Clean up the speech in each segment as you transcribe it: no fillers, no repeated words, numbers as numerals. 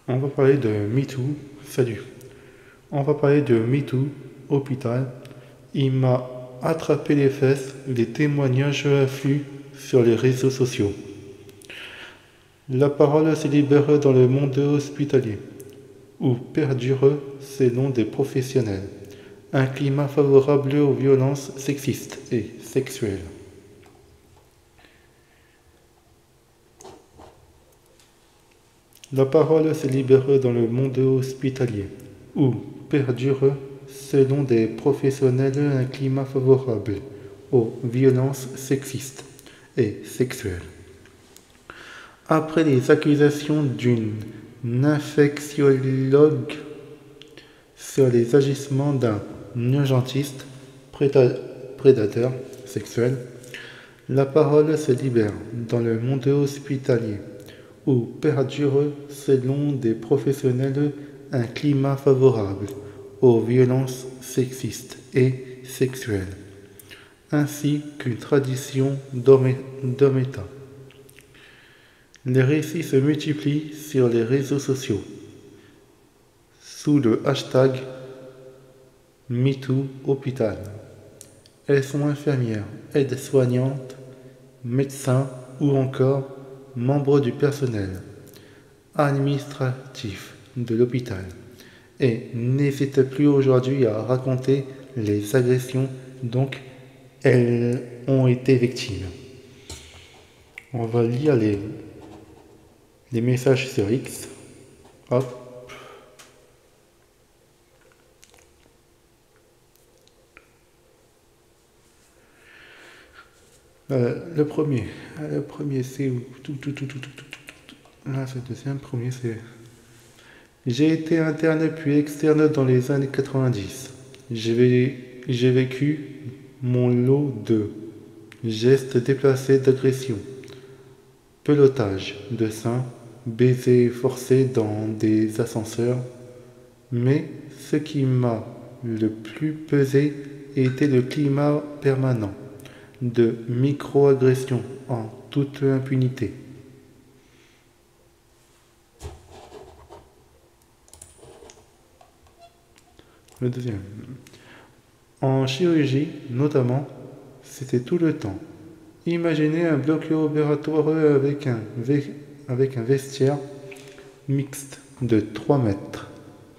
On va parler de MeToo. Salut. On va parler de MeToo, hôpital. Il m'a attrapé les fesses, les témoignages affluent sur les réseaux sociaux. La parole se libère dans le monde hospitalier, où perdure, selon des professionnels, un climat favorable aux violences sexistes et sexuelles. La parole se libère dans le monde hospitalier, où perdure, selon des professionnels, un climat favorable aux violences sexistes et sexuelles. Après les accusations d'une infectiologue sur les agissements d'un urgentiste prédateur sexuel, la parole se libère dans le monde hospitalier, où perdure, selon des professionnels, un climat favorable aux violences sexistes et sexuelles, ainsi qu'une tradition d'homme État. Les récits se multiplient sur les réseaux sociaux, sous le hashtag MeTooHôpital. Elles sont infirmières, aides-soignantes, médecins ou encore membres du personnel administratif de l'hôpital et n'hésitent plus aujourd'hui à raconter les agressions dont elles ont été victimes. On va lire les messages sur X. Hop. Le premier c'est où? Là, c'est le deuxième. Premier, c'est. J'ai été interne puis externe dans les années 90. J'ai vécu mon lot de gestes déplacés d'agression, pelotage de seins, baisers forcés dans des ascenseurs. Mais ce qui m'a le plus pesé était le climat permanent de micro-agressions en toute impunité. Le deuxième. En chirurgie, notamment, c'était tout le temps. Imaginez un bloc opératoire avec un vestiaire mixte de 3 mètres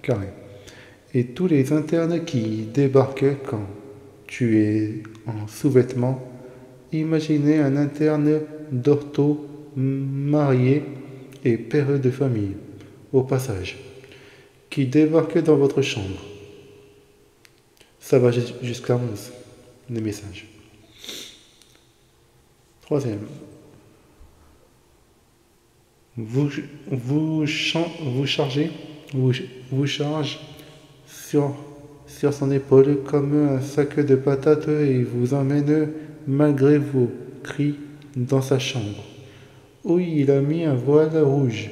carrés. Et tous les internes qui débarquent quand tu es en sous-vêtements. Imaginez un interne d'ortho, marié et père de famille, au passage, qui débarque dans votre chambre. Ça va jusqu'à 11, les messages. Troisième. Vous charge sur son épaule comme un sac de patates et vous emmène malgré vos cris dans sa chambre, où il a mis un voile rouge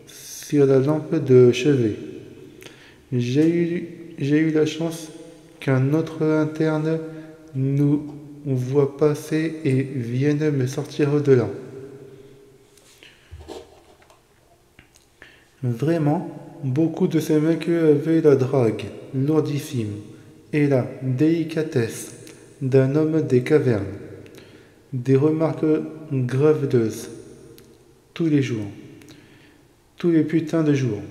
sur la lampe de chevet. J'ai eu la chance qu'un autre interne nous voit passer et vienne me sortir de là. Vraiment, beaucoup de ces mecs avaient la drague lourdissime et la délicatesse d'un homme des cavernes. Des remarques graveleuses tous les jours, tous les putains de jours.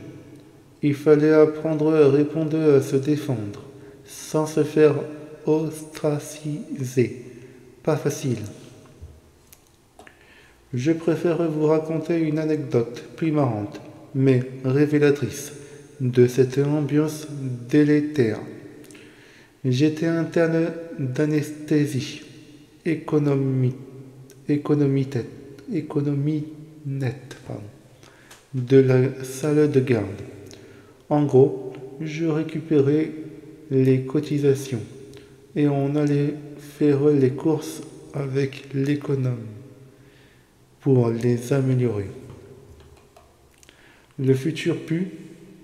Il fallait apprendre à répondre, à se défendre, sans se faire ostraciser. Pas facile. Je préfère vous raconter une anecdote plus marrante, mais révélatrice, de cette ambiance délétère. J'étais interne d'anesthésie, économie nette, de la salle de garde. En gros, je récupérais les cotisations et on allait faire les courses avec l'économe pour les améliorer. Le futur pu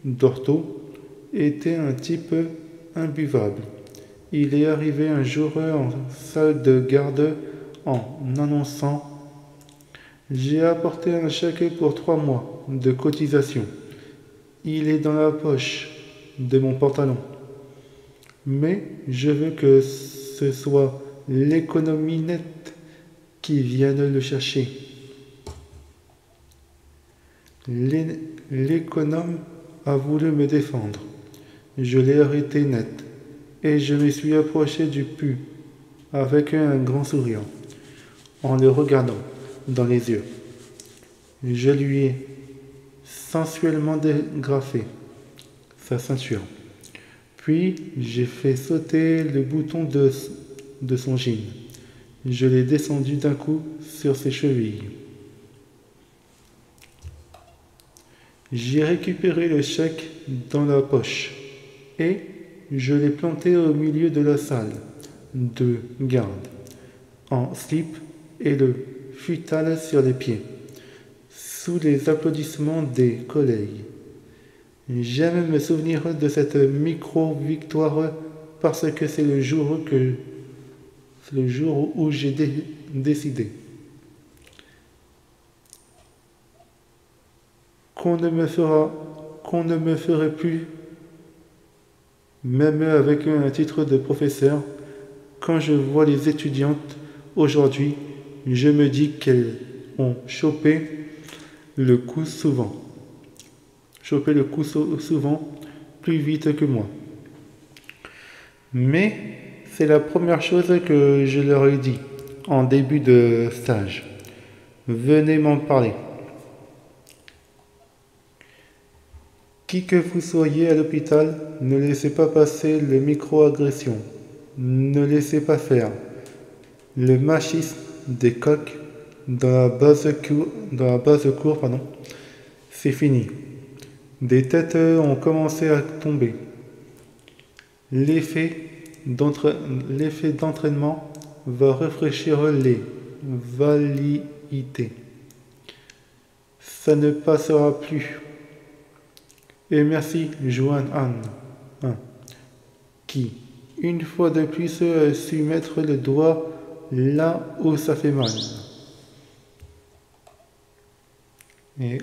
d'ortho était un type imbuvable. Il est arrivé un jour en salle de garde en annonçant J'ai apporté un chèque pour 3 mois de cotisation. Il est dans la poche de mon pantalon. Mais je veux que ce soit l'économie nette qui vienne le chercher. L'économe a voulu me défendre. Je l'ai arrêté net et je me suis approché du pu avec un grand sourire en le regardant dans les yeux. Je lui ai sensuellement dégrafé sa ceinture. Puis j'ai fait sauter le bouton de son jean. Je l'ai descendu d'un coup sur ses chevilles. J'ai récupéré le chèque dans la poche et je l'ai planté au milieu de la salle de garde, en slip et le futal sur les pieds, sous les applaudissements des collègues. J'aime me souvenir de cette micro-victoire parce que c'est le jour où j'ai décidé qu'on ne me ferait plus, même avec un titre de professeur. Quand je vois les étudiantes aujourd'hui, je me dis qu'elles ont chopé le coup souvent. Souvent plus vite que moi. Mais c'est la première chose que je leur ai dit en début de stage. Venez m'en parler. Qui que vous soyez à l'hôpital, ne laissez pas passer les micro-agressions. Ne laissez pas faire. Le machisme des coqs dans la base cour, c'est fini. Des têtes ont commencé à tomber. L'effet d'entraînement va rafraîchir les velléités. Ça ne passera plus. Et merci Joanne Anne, qui, une fois de plus, a su mettre le doigt là où ça fait mal. Et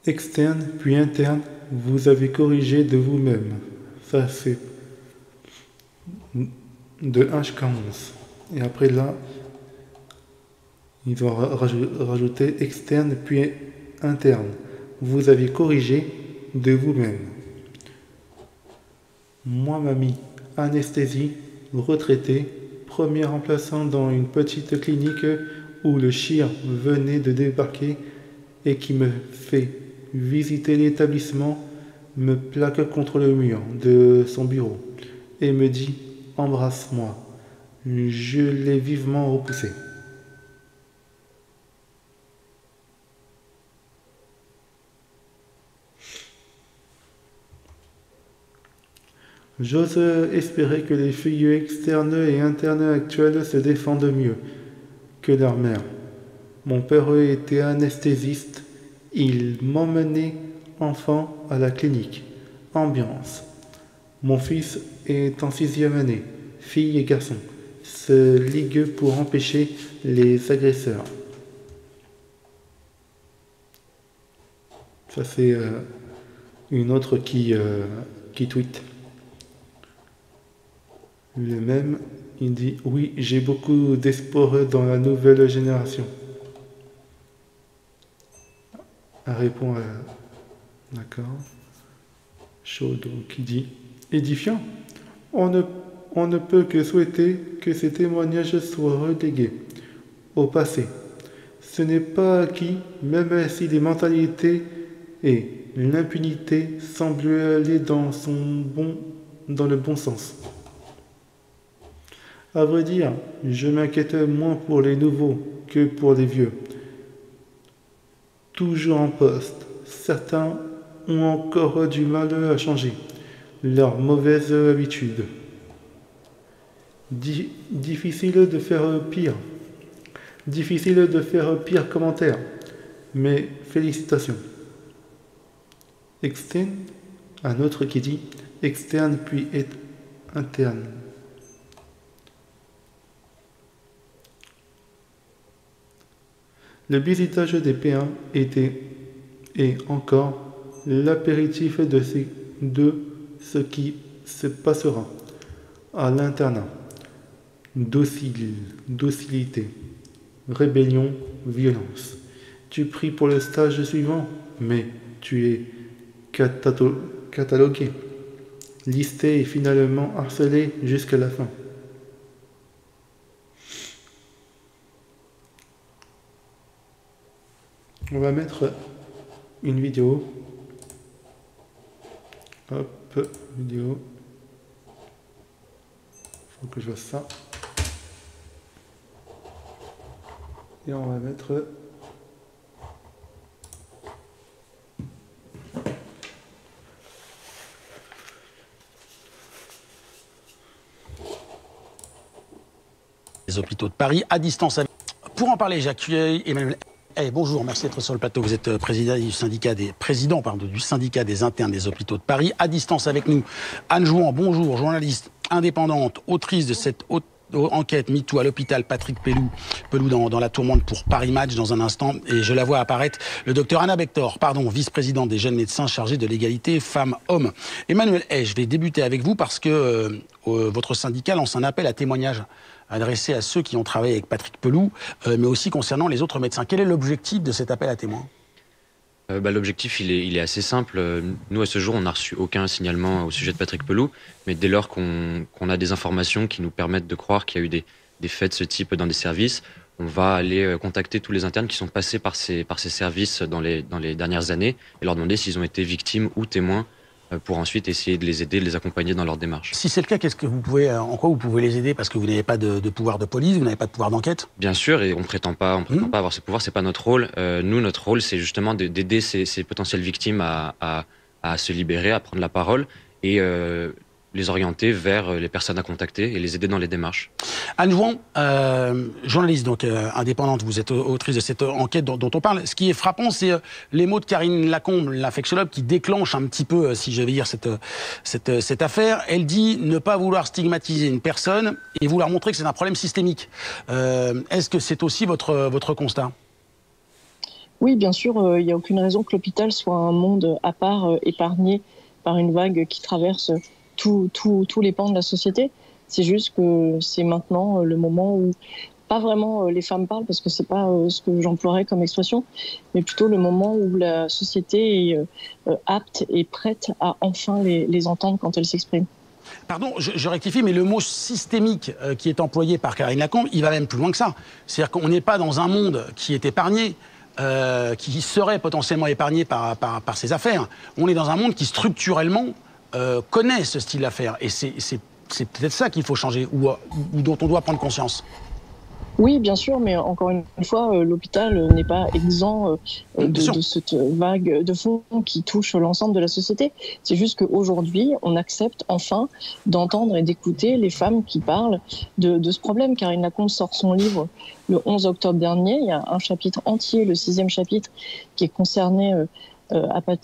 externe puis interne, vous avez corrigé de vous-même. Ça c'est de 1 jusqu'à 11. Et après là, ils vont rajouter externe puis interne. Vous avez corrigé de vous-même. Moi, mamie, anesthésie, retraité, premier remplaçant dans une petite clinique où le chien venait de débarquer et qui me fait visiter l'établissement, me plaque contre le mur de son bureau et me dit « Embrasse-moi ». Je l'ai vivement repoussé. J'ose espérer que les filles externes et internes actuelles se défendent mieux que leur mère. Mon père était anesthésiste. Il m'emmenait enfant à la clinique. Ambiance. Mon fils est en 6e année. Fille et garçon se liguent pour empêcher les agresseurs. Ça c'est une autre qui tweet. Le même, il dit « Oui, j'ai beaucoup d'espoir dans la nouvelle génération. » Elle répond à... D'accord. Chaud, donc, qui dit « Édifiant. On ne peut que souhaiter que ces témoignages soient relégués au passé. Ce n'est pas acquis, même si les mentalités et l'impunité semblent aller dans le bon sens. À vrai dire, je m'inquiète moins pour les nouveaux que pour les vieux. Toujours en poste, certains ont encore du mal à changer leurs mauvaises habitudes. Difficile de faire pire commentaire, mais félicitations. Externe, un autre qui dit externe puis interne. Le bisutage des P1 était et encore l'apéritif de ce qui se passera à l'internat. Docilité, rébellion, violence. Tu pries pour le stage suivant, mais tu es catalogué, listé et finalement harcelé jusqu'à la fin. On va mettre une vidéo. Hop, vidéo. Faut que je fasse ça. Et on va mettre les hôpitaux de Paris à distance. Pour en parler, j'accueille Emmanuel. Bonjour, merci d'être sur le plateau. Vous êtes président du syndicat des internes des hôpitaux de Paris. À distance avec nous, Anne Jouan, bonjour, journaliste indépendante, autrice de cette enquête MeToo à l'hôpital Patrick Pelloux dans la tourmente pour Paris Match dans un instant. Et je la vois apparaître, le docteur Anna Bector, vice-présidente des jeunes médecins chargés de l'égalité femmes-hommes. Emmanuel Hay, je vais débuter avec vous parce que votre syndicat lance un appel à témoignage adressé à ceux qui ont travaillé avec Patrick Pelloux, mais aussi concernant les autres médecins. Quel est l'objectif de cet appel à témoins ? L'objectif, il est assez simple. Nous, à ce jour, on n'a reçu aucun signalement au sujet de Patrick Pelloux, mais dès lors qu'on a des informations qui nous permettent de croire qu'il y a eu des faits de ce type dans des services, on va aller contacter tous les internes qui sont passés par ces services dans les dernières années et leur demander s'ils ont été victimes ou témoins pour ensuite essayer de les aider, de les accompagner dans leur démarche. Si c'est le cas, en quoi vous pouvez les aider ? Parce que vous n'avez pas de pouvoir de police, vous n'avez pas de pouvoir d'enquête ? Bien sûr, et on prétend pas avoir ce pouvoir, c'est pas notre rôle. Nous, notre rôle, c'est justement d'aider ces potentielles victimes à se libérer, à prendre la parole et les orienter vers les personnes à contacter et les aider dans les démarches. Anne Jouan, journaliste indépendante, vous êtes autrice de cette enquête dont on parle. Ce qui est frappant, c'est les mots de Karine Lacombe, l'infectiologue, qui déclenche un petit peu, si je vais dire, cette affaire. Elle dit ne pas vouloir stigmatiser une personne et vouloir montrer que c'est un problème systémique. Est-ce que c'est aussi votre constat ? Oui, bien sûr, il n'y a aucune raison que l'hôpital soit un monde à part, épargné par une vague qui traverse tous les pans de la société. C'est juste que c'est maintenant le moment où, pas vraiment les femmes parlent, parce que c'est pas ce que j'emploierais comme expression, mais plutôt le moment où la société est apte et prête à enfin les entendre quand elles s'expriment. Pardon, je rectifie, mais le mot systémique qui est employé par Karine Lacombe, il va même plus loin que ça. C'est-à-dire qu'on n'est pas dans un monde qui est épargné, qui serait potentiellement épargné par ces affaires. On est dans un monde qui, structurellement, connaît ce style d'affaires. Et c'est peut-être ça qu'il faut changer, ou dont on doit prendre conscience. Oui, bien sûr, mais encore une fois, l'hôpital n'est pas exempt de cette vague de fond qui touche l'ensemble de la société. C'est juste qu'aujourd'hui, on accepte enfin d'entendre et d'écouter les femmes qui parlent de ce problème. Karine Lacombe sort son livre le 11 octobre dernier. Il y a un chapitre entier, le 6e chapitre, qui est concerné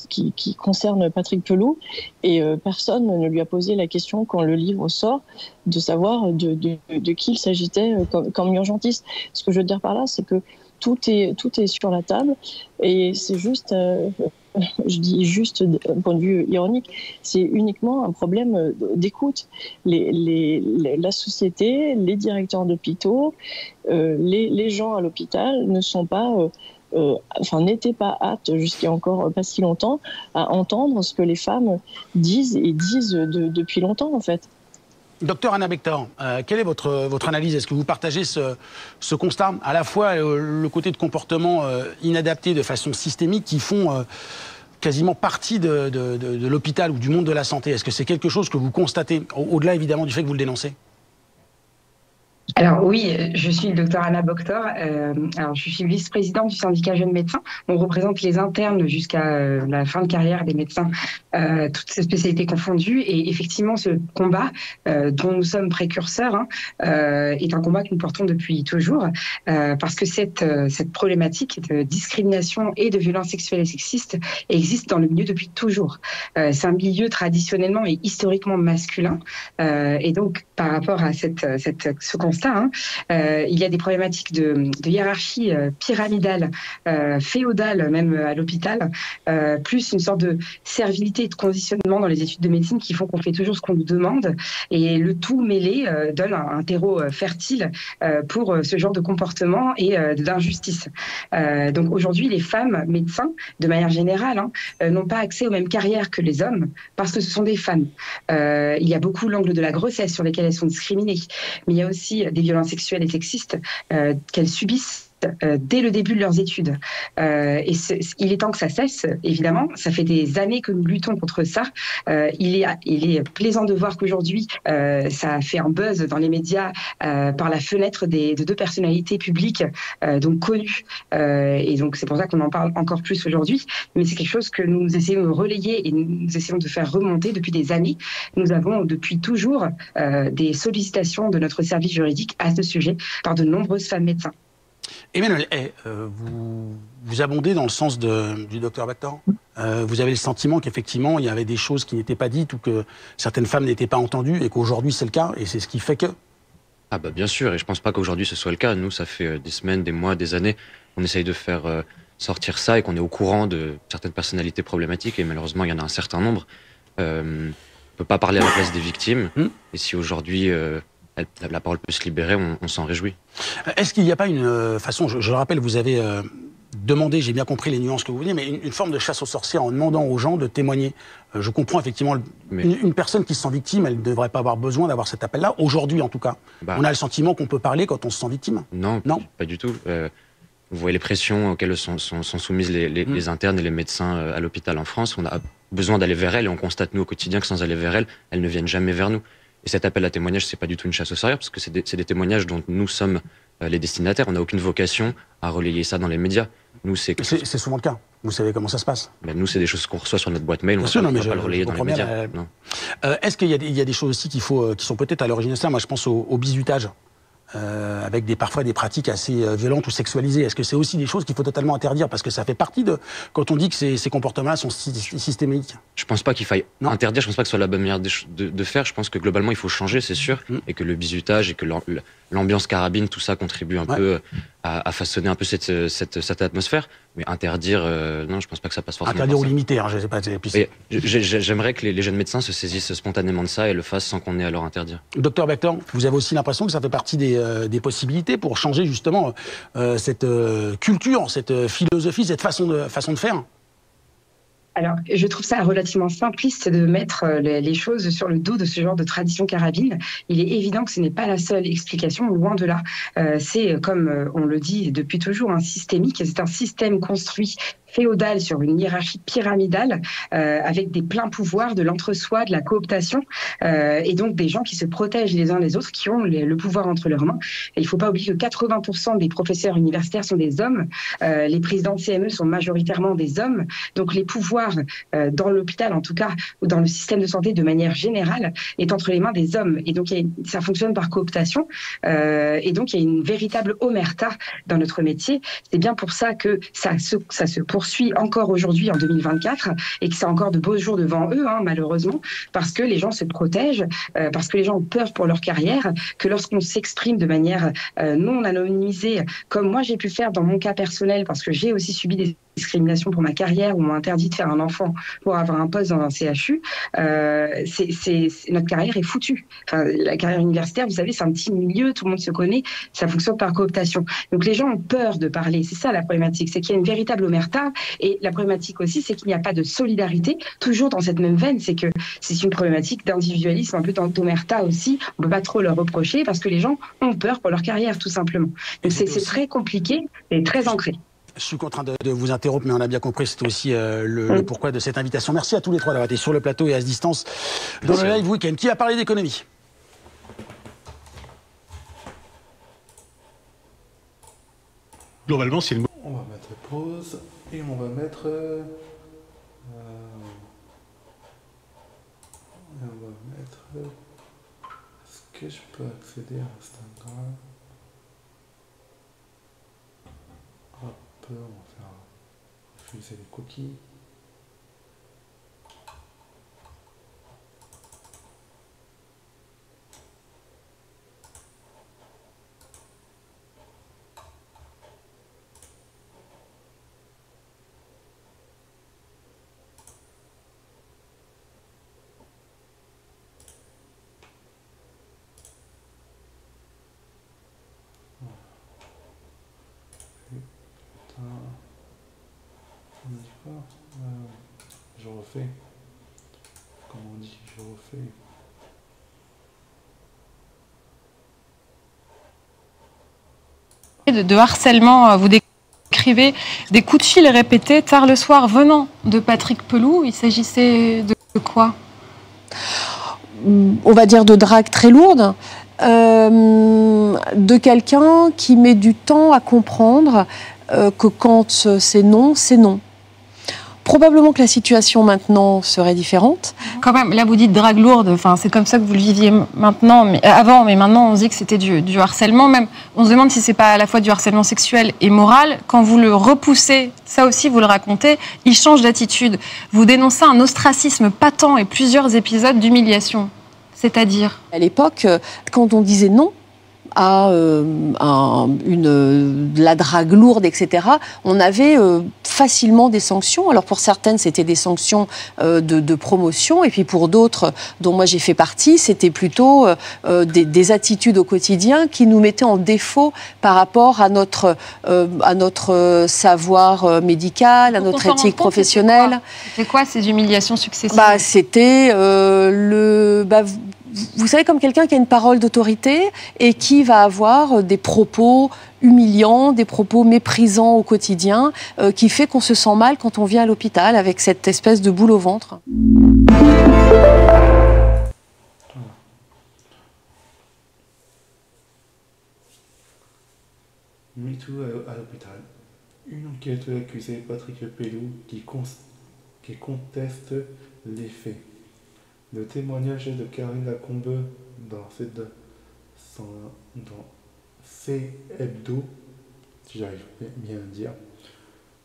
qui concerne Patrick Pelloux, et personne ne lui a posé la question quand le livre sort de savoir de qui il s'agitait comme urgentiste. Ce que je veux dire par là, c'est que tout est sur la table, et c'est juste, je dis juste d'un point de vue ironique, c'est uniquement un problème d'écoute. La société, les directeurs d'hôpitaux, les gens à l'hôpital ne sont pas n'étaient pas aptes jusqu'à encore pas si longtemps à entendre ce que les femmes disent depuis longtemps, en fait. Docteur Anna Bector, quelle est votre analyse ? Est-ce que vous partagez ce constat ? À la fois le côté de comportement inadapté de façon systémique qui font quasiment partie de l'hôpital ou du monde de la santé. Est-ce que c'est quelque chose que vous constatez, au-delà évidemment du fait que vous le dénoncez ? Alors oui, je suis le docteur Anna Bector. Alors je suis vice-présidente du syndicat Jeunes Médecins. On représente les internes jusqu'à la fin de carrière des médecins, toutes ces spécialités confondues. Et effectivement, ce combat dont nous sommes précurseurs est un combat que nous portons depuis toujours, parce que cette problématique de discrimination et de violence sexuelle et sexiste existe dans le milieu depuis toujours. C'est un milieu traditionnellement et historiquement masculin, et donc par rapport à ce constat, ça. Il y a des problématiques de hiérarchie pyramidale, féodale même à l'hôpital, plus une sorte de servilité et de conditionnement dans les études de médecine qui font qu'on fait toujours ce qu'on nous demande. Et le tout mêlé donne un terreau fertile pour ce genre de comportement et d'injustice. Donc aujourd'hui, les femmes médecins, de manière générale, n'ont pas accès aux mêmes carrières que les hommes parce que ce sont des femmes. Il y a beaucoup l'angle de la grossesse sur lesquels elles sont discriminées, mais il y a aussi des violences sexuelles et sexistes qu'elles subissent dès le début de leurs études. Il est temps que ça cesse, évidemment. Ça fait des années que nous luttons contre ça. Il est plaisant de voir qu'aujourd'hui, ça a fait un buzz dans les médias par la fenêtre de deux personnalités publiques donc connues. Et donc, c'est pour ça qu'on en parle encore plus aujourd'hui. Mais c'est quelque chose que nous essayons de relayer et nous essayons de faire remonter depuis des années. Nous avons depuis toujours des sollicitations de notre service juridique à ce sujet par de nombreuses femmes médecins. Emmanuel, vous abondez dans le sens du docteur Bactor. Vous avez le sentiment qu'effectivement, il y avait des choses qui n'étaient pas dites ou que certaines femmes n'étaient pas entendues et qu'aujourd'hui, c'est le cas et c'est ce qui fait que... Ah bah bien sûr, et je pense pas qu'aujourd'hui ce soit le cas. Nous, ça fait des semaines, des mois, des années, on essaye de faire sortir ça et qu'on est au courant de certaines personnalités problématiques et malheureusement, il y en a un certain nombre. On peut pas parler à la place des victimes et si aujourd'hui... la parole peut se libérer, on s'en réjouit. Est-ce qu'il n'y a pas une façon, je le rappelle, vous avez demandé, j'ai bien compris les nuances que vous veniez, mais une forme de chasse aux sorcières en demandant aux gens de témoigner. Je comprends effectivement, une personne qui se sent victime, elle ne devrait pas avoir besoin d'avoir cet appel-là, aujourd'hui en tout cas. On a le sentiment qu'on peut parler quand on se sent victime. Non, pas du tout. Vous voyez les pressions auxquelles sont soumises les internes et les médecins à l'hôpital en France. On a besoin d'aller vers elles et on constate nous au quotidien que sans aller vers elles, elles ne viennent jamais vers nous. Et cet appel à témoignage, c'est pas du tout une chasse aux sorcières, parce que c'est des témoignages dont nous sommes les destinataires. On n'a aucune vocation à relayer ça dans les médias. Nous, c'est souvent le cas. Vous savez comment ça se passe. Ben, nous, c'est des choses qu'on reçoit sur notre boîte mail. On ne va pas le relayer dans les médias. Non. Est-ce qu'il y a des choses aussi qui sont peut-être à l'origine de ça? Moi, je pense au bizutage. Avec parfois des pratiques assez violentes ou sexualisées. Est-ce que c'est aussi des choses qu'il faut totalement interdire? Parce que ça fait partie de... Quand on dit que ces comportements-là sont systémiques. Je pense pas qu'il faille interdire, je pense pas que ce soit la bonne manière de faire. Je pense que globalement, il faut changer, c'est sûr, et que le bizutage et que l'ambiance carabine, tout ça contribue un peu à façonner un peu cette atmosphère. Mais interdire, non, je pense pas que ça passe forcément. Interdire ou limiter, je sais pas. J'aimerais que les jeunes médecins se saisissent spontanément de ça et le fassent sans qu'on ait à leur interdire. Docteur Bactor, vous avez aussi l'impression que ça fait partie des possibilités pour changer justement cette culture, cette philosophie, cette façon de faire? Alors, je trouve ça relativement simpliste de mettre les choses sur le dos de ce genre de tradition carabine. Il est évident que ce n'est pas la seule explication, loin de là. C'est, comme on le dit depuis toujours, un systémique. C'est un système construit féodal sur une hiérarchie pyramidale avec des pleins pouvoirs de l'entre-soi, de la cooptation et donc des gens qui se protègent les uns les autres, qui ont le pouvoir entre leurs mains. Et il ne faut pas oublier que 80% des professeurs universitaires sont des hommes, les présidents de CME sont majoritairement des hommes, donc les pouvoirs dans l'hôpital en tout cas, ou dans le système de santé de manière générale, est entre les mains des hommes. Et donc ça fonctionne par cooptation et donc il y a une véritable omerta dans notre métier. C'est bien pour ça que ça se poursuit encore aujourd'hui en 2024 et que c'est encore de beaux jours devant eux, malheureusement, parce que les gens se protègent, parce que les gens ont peur pour leur carrière, que lorsqu'on s'exprime de manière non anonymisée, comme moi j'ai pu faire dans mon cas personnel, parce que j'ai aussi subi des discriminations pour ma carrière, où on m'a interdit de faire un enfant pour avoir un poste dans un CHU, notre carrière est foutue. Enfin, la carrière universitaire, vous savez, c'est un petit milieu, tout le monde se connaît, ça fonctionne par cooptation. Donc les gens ont peur de parler, c'est ça la problématique, c'est qu'il y a une véritable omerta, et la problématique aussi, c'est qu'il n'y a pas de solidarité, toujours dans cette même veine, c'est que c'est une problématique d'individualisme, un peu d'omerta aussi, on peut pas trop leur reprocher, parce que les gens ont peur pour leur carrière, tout simplement. Donc c'est très compliqué et très ancré. Je suis contraint de vous interrompre, mais on a bien compris, c'est aussi le pourquoi de cette invitation. Merci à tous les trois d'avoir été sur le plateau et à distance dans le live week-end. Qui a parlé d'économie? Globalement, c'est le mot. On va mettre pause et on va mettre... Est-ce que je peux accéder à Instagram? On va faire refuser les cookies. On dit quoi je refais. Comment on dit? Je refais. De harcèlement, vous décrivez des coups de fil répétés tard le soir venant de Patrick Pelloux. Il s'agissait de quoi? On va dire de drague très lourde, de quelqu'un qui met du temps à comprendre que quand c'est non, c'est non. Probablement que la situation maintenant serait différente. Quand même, là vous dites drague lourde, enfin, c'est comme ça que vous le viviez maintenant, avant, mais maintenant on se dit que c'était du harcèlement. Même, on se demande si c'est pas à la fois du harcèlement sexuel et moral. Quand vous le repoussez, ça aussi vous le racontez, il change d'attitude. Vous dénoncez un ostracisme patent et plusieurs épisodes d'humiliation. C'est-à-dire? À l'époque, quand on disait non à la drague lourde, etc., on avait facilement des sanctions. Alors pour certaines, c'était des sanctions de promotion, et puis pour d'autres, dont moi j'ai fait partie, c'était plutôt des attitudes au quotidien qui nous mettaient en défaut par rapport à notre savoir médical, à notre éthique professionnelle. C'était quoi ces humiliations successives? C'était vous savez, comme quelqu'un qui a une parole d'autorité et qui va avoir des propos humiliants, des propos méprisants au quotidien, qui fait qu'on se sent mal quand on vient à l'hôpital avec cette espèce de boule au ventre. MeToo à l'hôpital. Une enquête a accusé Patrick Pelloux qui conteste les faits. Le témoignage de Karine Lacombe dans C Hebdo, si j'arrive bien à dire,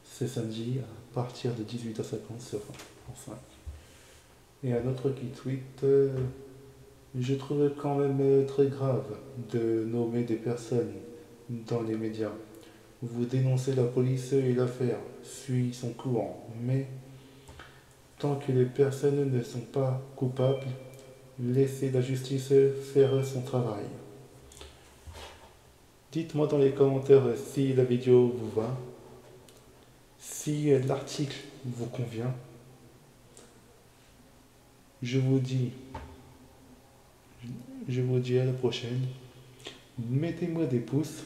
c'est samedi à partir de 18h50 sur France 5. Et un autre qui tweet je trouve quand même très grave de nommer des personnes dans les médias. Vous dénoncez la police et l'affaire suit son courant, mais tant que les personnes ne sont pas coupables, laissez la justice faire son travail. Dites-moi dans les commentaires si la vidéo vous va, si l'article vous convient. Je vous dis à la prochaine. Mettez-moi des pouces,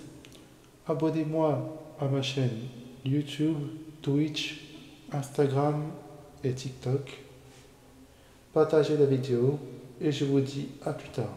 abonnez-moi à ma chaîne YouTube, Twitch, Instagram et TikTok. Partagez la vidéo et je vous dis à plus tard.